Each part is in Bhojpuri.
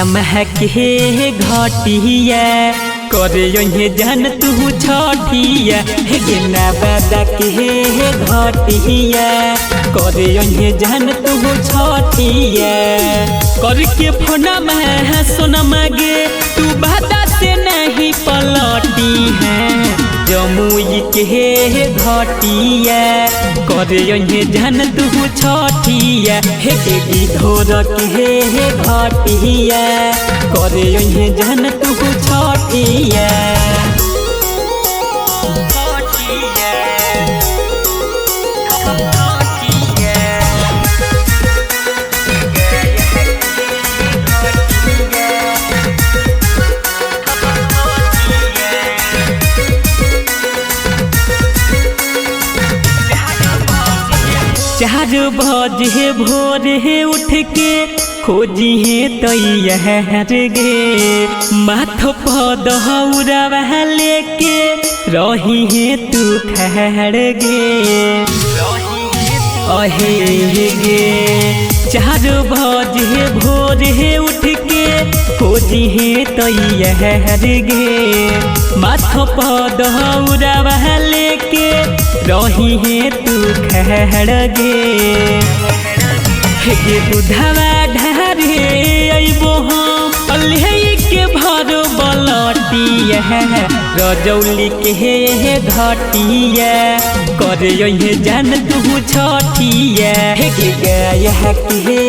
समय के घटिया करे यही जन तू छठिया हे गेना बादा के घटिया करे यही जन तू छठिया करके फोना में सोना मांगे तू बादा से नहीं पलटी है जमुई के घटिया करे यही जन तू छठिया हे गे धोर के घटिया करे यही जन तू छठिया चार बजे भोर उठ के खोजी है तैयार गे माथ पदौरा लेके रही है तू खड़ गे अहे गे 4 बजे भोर उठ के खोजी है तैयार गे माथ पदौरा लेके रही है तू खड़ गे बुधवा ढारे अबो हम अल्हे के भर बलटिया रजौली के घटिया करे यही जान तू छठिया हे गाया के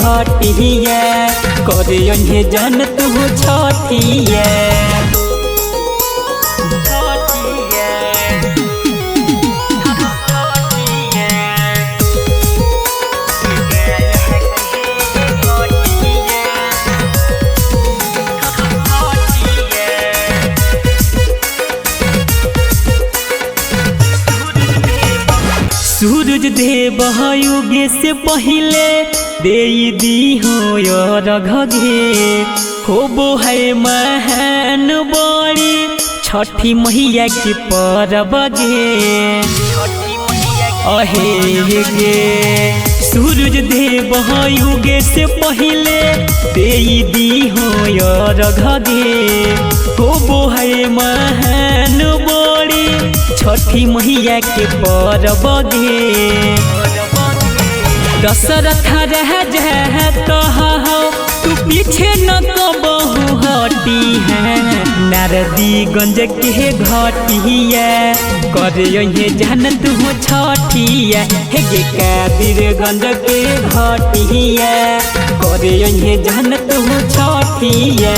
घटिया करे यही जान तू छठिया सूरज देव युगे से पहले दे दी हो रघे होबो है महान बड़ी छठी मैया की परब गे अहे गे सूरज देव युगे से पहले दे दी हो रघे होबो है महान बड़ी छठी मैया के परब गे दशरथ राजा कहो तू पीछे न कबहू हटी है नारदीगंज के घटिया करे यही जान तू छठिया हे गे कादिरगंज के घटिया करे यही जान तू छठिया।